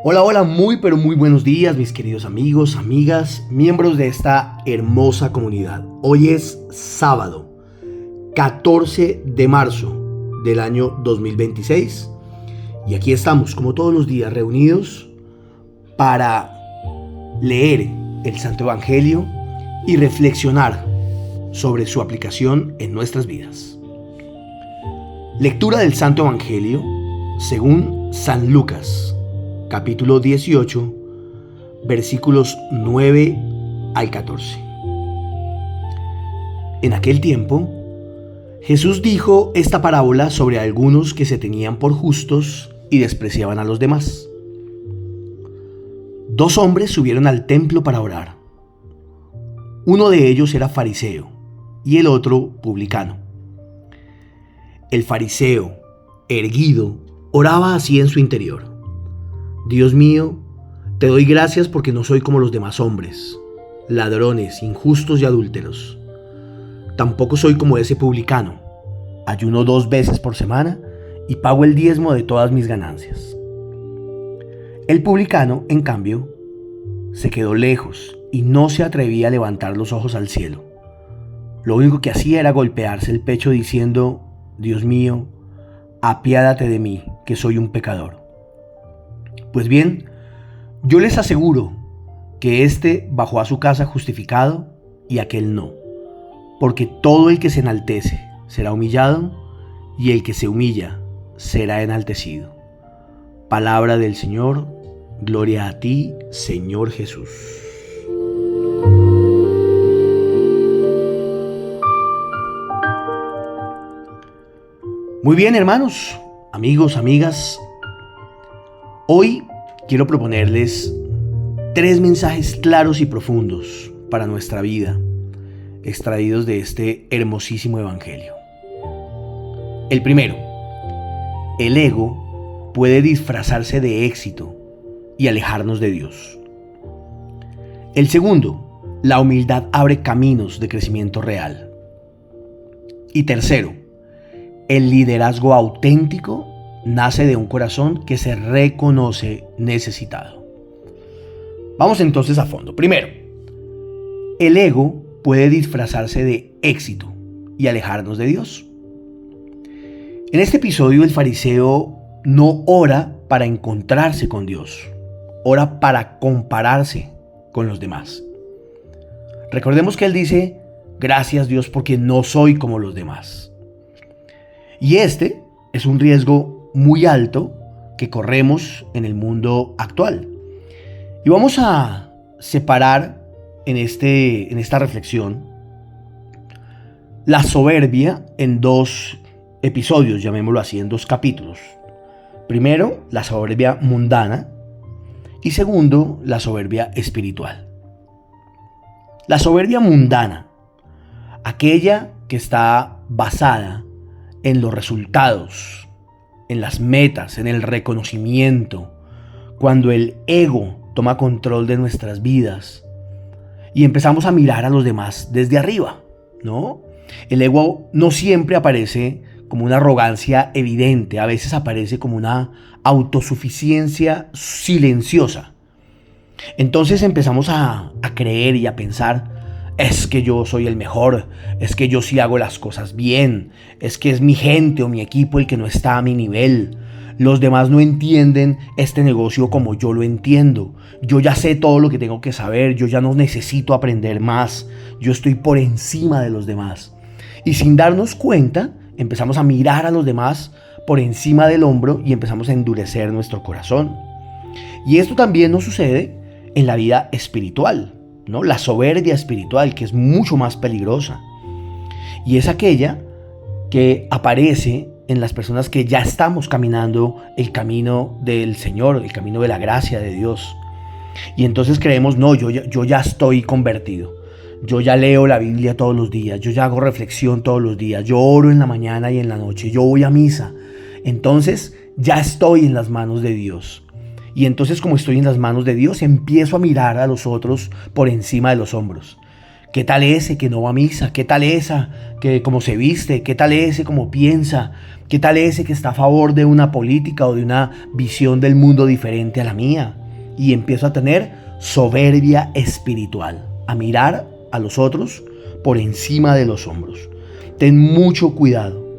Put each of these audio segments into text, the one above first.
Hola, hola, muy pero muy buenos días mis queridos amigos, amigas, miembros de esta hermosa comunidad. Hoy es sábado, 14 de marzo del año 2026 y aquí estamos como todos los días reunidos para leer el Santo Evangelio y reflexionar sobre su aplicación en nuestras vidas. Lectura del Santo Evangelio según San Lucas, capítulo 18, versículos 9 al 14. En aquel tiempo, Jesús dijo esta parábola sobre algunos que se tenían por justos y despreciaban a los demás. Dos hombres subieron al templo para orar. Uno de ellos era fariseo y el otro publicano. El fariseo, erguido, oraba así en su interior: Dios mío, te doy gracias porque no soy como los demás hombres, ladrones, injustos y adúlteros. Tampoco soy como ese publicano. Ayuno 2 veces por semana y pago el diezmo de todas mis ganancias. El publicano, en cambio, se quedó lejos y no se atrevía a levantar los ojos al cielo. Lo único que hacía era golpearse el pecho diciendo: Dios mío, apiádate de mí, que soy un pecador. Pues bien, yo les aseguro que éste bajó a su casa justificado y aquel no, porque todo el que se enaltece será humillado y el que se humilla será enaltecido. Palabra del Señor, gloria a ti, Señor Jesús. Muy bien, hermanos, amigos, amigas. Hoy quiero proponerles 3 mensajes claros y profundos para nuestra vida, extraídos de este hermosísimo evangelio. El primero: el ego puede disfrazarse de éxito y alejarnos de Dios. El segundo: la humildad abre caminos de crecimiento real. Y tercero: el liderazgo auténtico nace de un corazón que se reconoce necesitado. Vamos entonces a fondo. Primero, el ego puede disfrazarse de éxito y alejarnos de Dios. En este episodio, el fariseo no ora para encontrarse con Dios, ora para compararse con los demás. Recordemos que él dice: gracias Dios porque no soy como los demás. Y este es un riesgo muy alto que corremos en el mundo actual. Y vamos a separar en esta reflexión la soberbia en 2 episodios, llamémoslo así, en 2 capítulos. Primero, la soberbia mundana y segundo, la soberbia espiritual. La soberbia mundana, aquella que está basada en los resultados, en las metas, en el reconocimiento, cuando el ego toma control de nuestras vidas y empezamos a mirar a los demás desde arriba, ¿no? El ego no siempre aparece como una arrogancia evidente, a veces aparece como una autosuficiencia silenciosa. Entonces empezamos a creer y a pensar: es que yo soy el mejor, es que yo sí hago las cosas bien, es que es mi gente o mi equipo el que no está a mi nivel. Los demás no entienden este negocio como yo lo entiendo. Yo ya sé todo lo que tengo que saber, yo ya no necesito aprender más, yo estoy por encima de los demás. Y sin darnos cuenta, empezamos a mirar a los demás por encima del hombro y empezamos a endurecer nuestro corazón. Y esto también nos sucede en la vida espiritual, ¿no? La soberbia espiritual, que es mucho más peligrosa, y es aquella que aparece en las personas que ya estamos caminando el camino del Señor, el camino de la gracia de Dios. Y entonces creemos: no, yo ya estoy convertido, yo ya leo la Biblia todos los días, yo ya hago reflexión todos los días, yo oro en la mañana y en la noche, yo voy a misa, entonces ya estoy en las manos de Dios. Y entonces, como estoy en las manos de Dios, empiezo a mirar a los otros por encima de los hombros. ¿Qué tal ese que no va a misa? ¿Qué tal esa que cómo se viste? ¿Qué tal ese cómo piensa? ¿Qué tal ese que está a favor de una política o de una visión del mundo diferente a la mía? Y empiezo a tener soberbia espiritual, a mirar a los otros por encima de los hombros. Ten mucho cuidado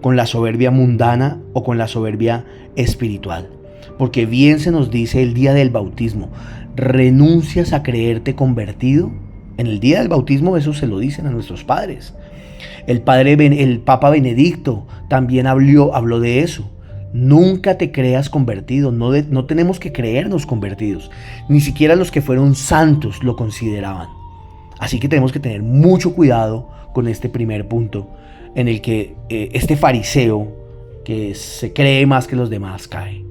con la soberbia mundana o con la soberbia espiritual. Porque bien se nos dice el día del bautismo, renuncias a creerte convertido. En el día del bautismo eso se lo dicen a nuestros padres. El Papa Benedicto también habló de eso. Nunca te creas convertido, no tenemos que creernos convertidos. Ni siquiera los que fueron santos lo consideraban. Así que tenemos que tener mucho cuidado con este primer punto en el que este fariseo que se cree más que los demás cae.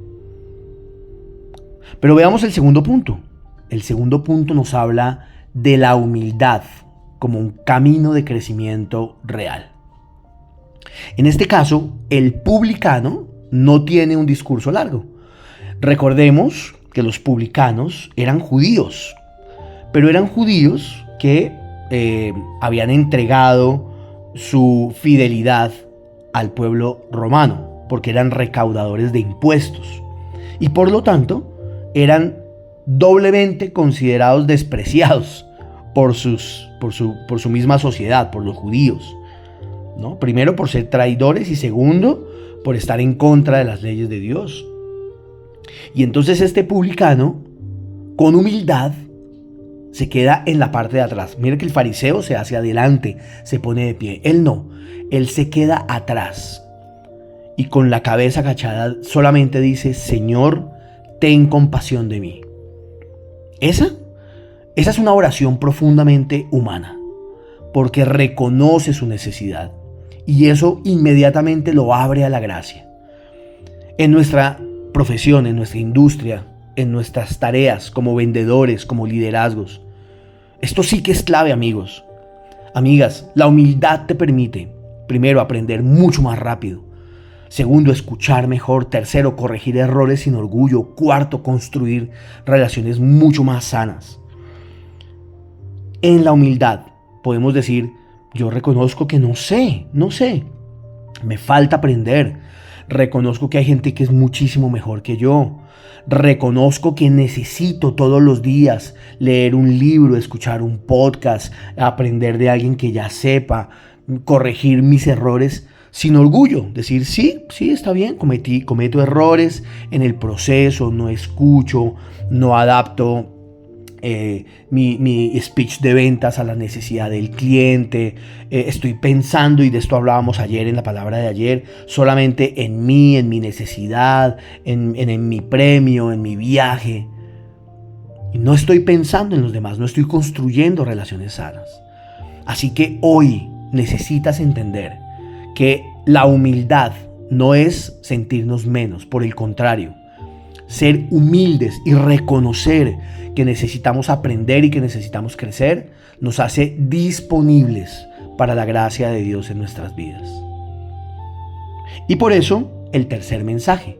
Pero veamos el segundo punto. El segundo punto nos habla de la humildad como un camino de crecimiento real. En este caso, el publicano no tiene un discurso largo. Recordemos que los publicanos eran judíos, pero eran judíos que habían entregado su fidelidad al pueblo romano, porque eran recaudadores de impuestos y por lo tanto eran doblemente considerados despreciados por su misma sociedad, por los judíos, ¿no? Primero por ser traidores y segundo por estar en contra de las leyes de Dios. Y entonces este publicano, con humildad, se queda en la parte de atrás. Mira que el fariseo se hace adelante, se pone de pie. Él no, él se queda atrás y con la cabeza agachada solamente dice: Señor, ten compasión de mí. Esa es una oración profundamente humana, porque reconoce su necesidad y eso inmediatamente lo abre a la gracia. En nuestra profesión, en nuestra industria, en nuestras tareas como vendedores, como liderazgos, esto sí que es clave, amigos. Amigas, la humildad te permite, primero, aprender mucho más rápido. Segundo, escuchar mejor. Tercero, corregir errores sin orgullo. Cuarto, construir relaciones mucho más sanas. En la humildad podemos decir: yo reconozco que no sé, me falta aprender. Reconozco que hay gente que es muchísimo mejor que yo. Reconozco que necesito todos los días leer un libro, escuchar un podcast, aprender de alguien que ya sepa, corregir mis errores sin orgullo. Decir: sí, está bien, cometo errores en el proceso, no escucho, no adapto mi speech de ventas a la necesidad del cliente, estoy pensando, y de esto hablábamos ayer en la palabra de ayer, solamente en mí, en mi necesidad, en mi premio, en mi viaje, y no estoy pensando en los demás, no estoy construyendo relaciones sanas. Así que hoy necesitas entender que la humildad no es sentirnos menos, por el contrario, ser humildes y reconocer que necesitamos aprender y que necesitamos crecer nos hace disponibles para la gracia de Dios en nuestras vidas. Y por eso el tercer mensaje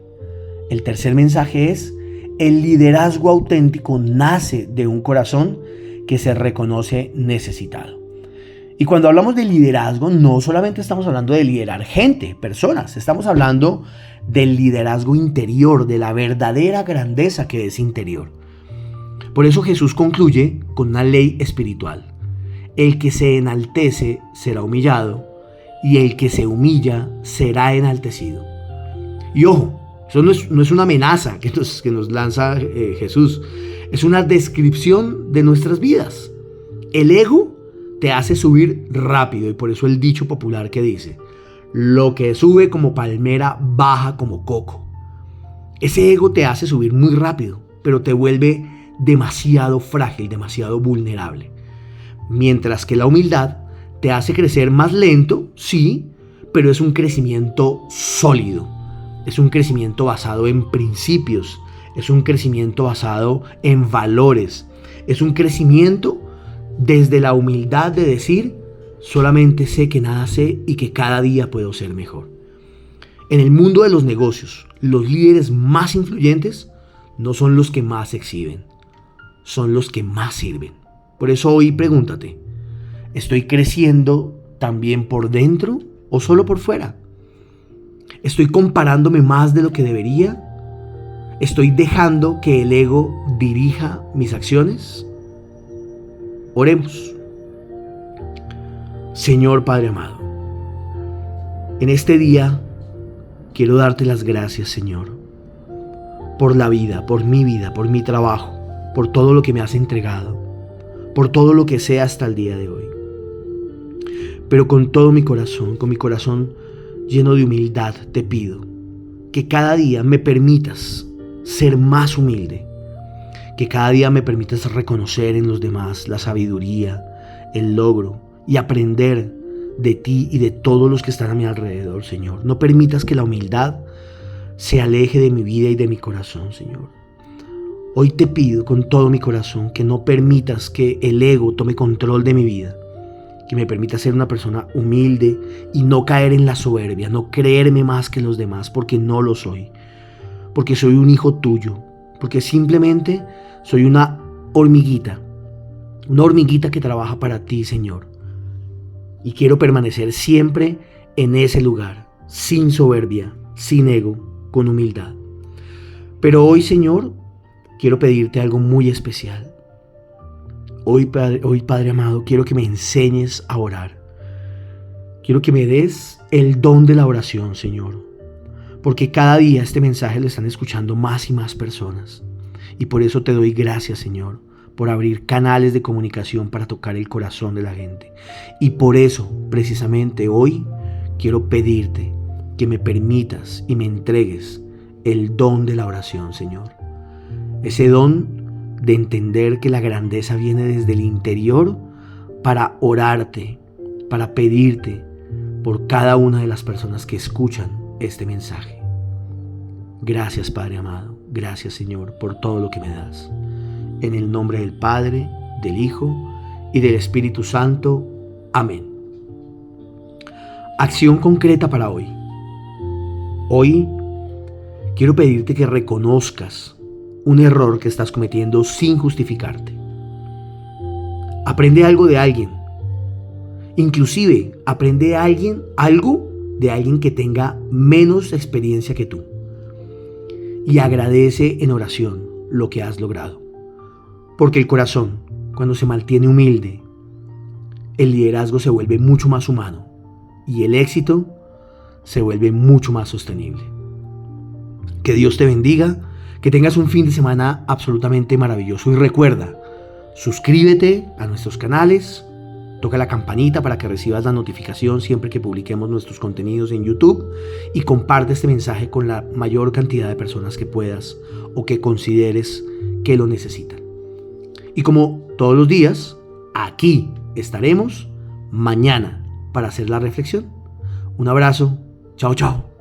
es: el liderazgo auténtico nace de un corazón que se reconoce necesitado. Y cuando hablamos de liderazgo, no solamente estamos hablando de liderar gente, personas, estamos hablando del liderazgo interior, de la verdadera grandeza que es interior. Por eso Jesús concluye con una ley espiritual: el que se enaltece será humillado, y el que se humilla será enaltecido. Y ojo, eso no es una amenaza que nos lanza Jesús, es una descripción de nuestras vidas. El ego te hace subir rápido, y por eso el dicho popular que dice: lo que sube como palmera baja como coco. Ese ego te hace subir muy rápido, pero te vuelve demasiado frágil, demasiado vulnerable. Mientras que la humildad te hace crecer más lento, sí, pero es un crecimiento sólido. Es un crecimiento basado en principios, es un crecimiento basado en valores, es un crecimiento desde la humildad de decir: solamente sé que nada sé y que cada día puedo ser mejor. En el mundo de los negocios, los líderes más influyentes no son los que más exhiben, son los que más sirven. Por eso hoy pregúntate, ¿estoy creciendo también por dentro o solo por fuera? ¿Estoy comparándome más de lo que debería? ¿Estoy dejando que el ego dirija mis acciones? Oremos. Señor Padre amado, en este día quiero darte las gracias, Señor, por la vida, por mi trabajo, por todo lo que me has entregado, por todo lo que sé hasta el día de hoy. Pero con todo mi corazón, con mi corazón lleno de humildad, te pido que cada día me permitas ser más humilde, que cada día me permitas reconocer en los demás la sabiduría, el logro y aprender de ti y de todos los que están a mi alrededor, Señor. No permitas que la humildad se aleje de mi vida y de mi corazón, Señor. Hoy te pido con todo mi corazón que no permitas que el ego tome control de mi vida, que me permita ser una persona humilde y no caer en la soberbia, no creerme más que los demás, porque no lo soy, porque soy un hijo tuyo, porque simplemente soy una hormiguita que trabaja para ti, Señor. Y quiero permanecer siempre en ese lugar, sin soberbia, sin ego, con humildad. Pero hoy, Señor, quiero pedirte algo muy especial. Hoy, Padre amado, quiero que me enseñes a orar. Quiero que me des el don de la oración, Señor. Porque cada día este mensaje lo están escuchando más y más personas. Y por eso te doy gracias, Señor, por abrir canales de comunicación para tocar el corazón de la gente. Y por eso, precisamente hoy, quiero pedirte que me permitas y me entregues el don de la oración, Señor. Ese don de entender que la grandeza viene desde el interior para orarte, para pedirte por cada una de las personas que escuchan este mensaje. Gracias, Padre amado. Gracias, Señor, por todo lo que me das. En el nombre del Padre, del Hijo y del Espíritu Santo. Amén. Acción concreta para hoy. Hoy quiero pedirte que reconozcas un error que estás cometiendo sin justificarte. Aprende algo de alguien. Inclusive, aprende algo de alguien que tenga menos experiencia que tú. Y agradece en oración lo que has logrado. Porque el corazón, cuando se mantiene humilde, el liderazgo se vuelve mucho más humano y el éxito se vuelve mucho más sostenible. Que Dios te bendiga, que tengas un fin de semana absolutamente maravilloso. Y recuerda, suscríbete a nuestros canales, toca la campanita para que recibas la notificación siempre que publiquemos nuestros contenidos en YouTube y comparte este mensaje con la mayor cantidad de personas que puedas o que consideres que lo necesitan. Y como todos los días, aquí estaremos mañana para hacer la reflexión. Un abrazo. Chao, chao.